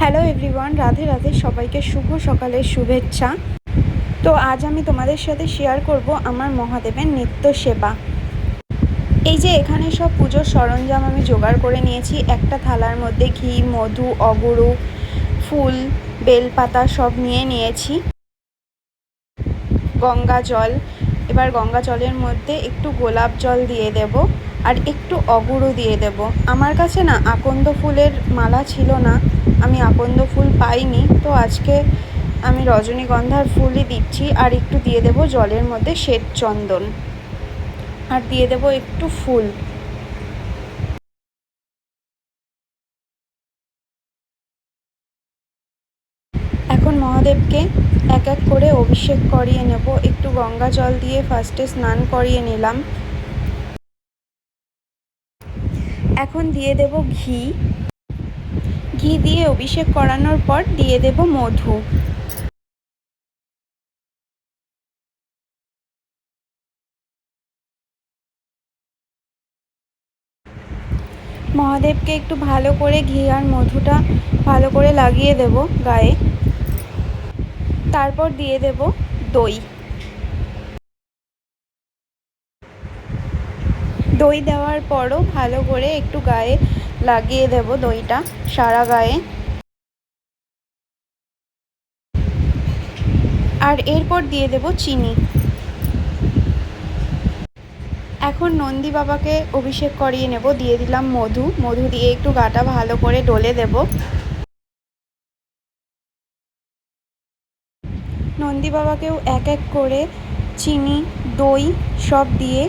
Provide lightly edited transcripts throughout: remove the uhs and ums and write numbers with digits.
Hello everyone, Radhe Radhe. সবাইকে শুভ সকালের শুভেচ্ছা। তো আজ আমি তোমাদের সাথে শেয়ার করব আমার মহাদেবের নিত্য সেবা। এই যে এখানে সব পুজোর সরঞ্জাম আমি জোগাড় করে নিয়েছি। একটা থালার মধ্যে ঘি, মধু, অগুরু, ফুল, বেলপাতা সব নিয়ে নিয়েছি। গঙ্গা জল, এবার গঙ্গা জলের মধ্যে একটু গোলাপ জল দিয়ে দেব আর একটু অগুরু দিয়ে দেব। আমার কাছে না আকন্দ ফুলের মালা ছিল না, আমি আকন্দ ফুল পাইনি, তো আজকে আমি রজনীগন্ধার ফুলই দিচ্ছি। আর একটু দিয়ে দেব জলের মধ্যে শ্বেত চন্দন, আর দিয়ে দেব একটু ফুল। এখন মহাদেবকে এক এক করে অভিষেক করিয়ে নেব। একটু গঙ্গা জল দিয়ে ফার্স্টে স্নান করিয়ে নিলাম। এখন দিয়ে দেব ঘি। ঘি দিয়ে অভিষেক করানোর পর দিয়ে দেব মধু। মহাদেবকে একটু ভালো করে ঘি আর মধুটা ভালো করে লাগিয়ে দেব গায়ে। তারপর দিয়ে দেব দই। দই দেওয়ার পরও ভালো করে একটু গায়ে লাগিয়ে দেব দইটা সারা গায়ে। আর এরপর দিয়ে দেব চিনি। এখন নন্দী বাবাকে অভিষেক করিয়ে নেব। দিয়ে দিলাম মধু। মধু দিয়ে একটু গাটা ভালো করে ডলে দেব। নন্দী বাবাকেও এক এক করে চিনি, দই সব দিয়ে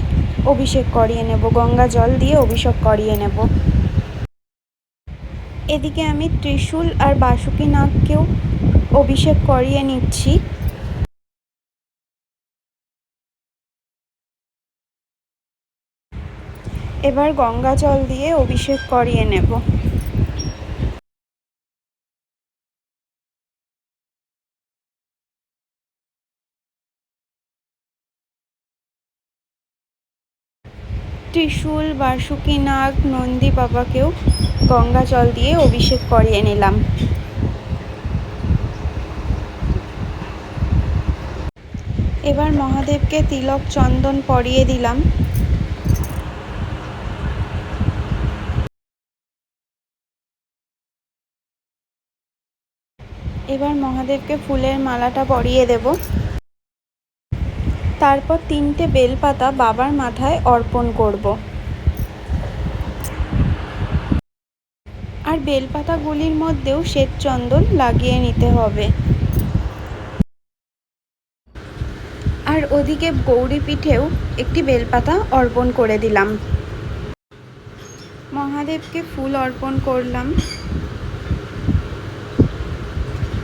অভিষেক করিয়ে নেব। গঙ্গা জল দিয়ে অভিষেক করিয়ে নেব। এদিকে আমি ত্রিশূল আর বাসুকীনাগকেও অভিষেক করিয়ে নিচ্ছি। এবার গঙ্গা জল দিয়ে অভিষেক করিয়ে নেব। ত্রিশূল, বাসুকীনাগ, নন্দী বাবাকেও গঙ্গা জল দিয়ে অভিষেক করিয়ে নিলাম। এবার মহাদেবকে তিলক চন্দন পরিয়ে দিলাম। এবার মহাদেবকে ফুলের মালাটা পরিয়ে দেব। তারপর 3টে বেলপাতা বাবার মাথায় অর্পণ করব। আর বেলপাতাগুলির মধ্যেও শ্বেত চন্দন লাগিয়ে নিতে হবে। আর ওদিকে গৌরী পীঠেও একটি বেলপাতা অর্পণ করে দিলাম। মহাদেবকে ফুল অর্পণ করলাম।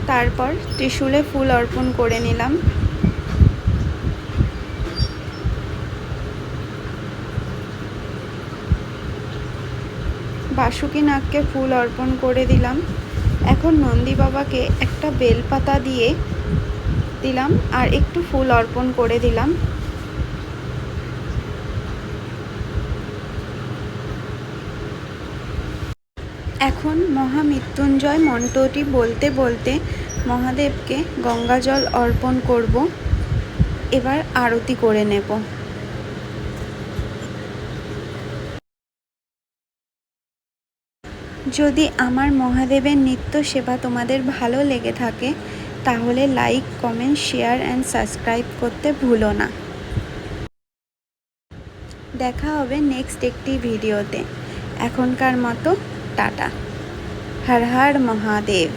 তারপর ত্রিশূলে ফুল অর্পণ করে নিলাম। বাসুকীনাগকে ফুল অর্পণ করে দিলাম। এখন নন্দী বাবাকে একটা বেলপাতা দিয়ে দিলাম আর একটু ফুল অর্পণ করে দিলাম। এখন মহামৃত্যুঞ্জয় মন্ত্রটি বলতে বলতে মহাদেবকে গঙ্গা জল অর্পণ করব। এবার আরতি করে নেব। যদি আমার মহাদেবের নিত্য সেবা তোমাদের ভালো লেগে থাকে তাহলে like, comment, share and subscribe করতে ভুলো না। দেখা হবে নেক্সট একটি ভিডিওতে। এখনকার মতো টাটা। হর হর মহাদেব।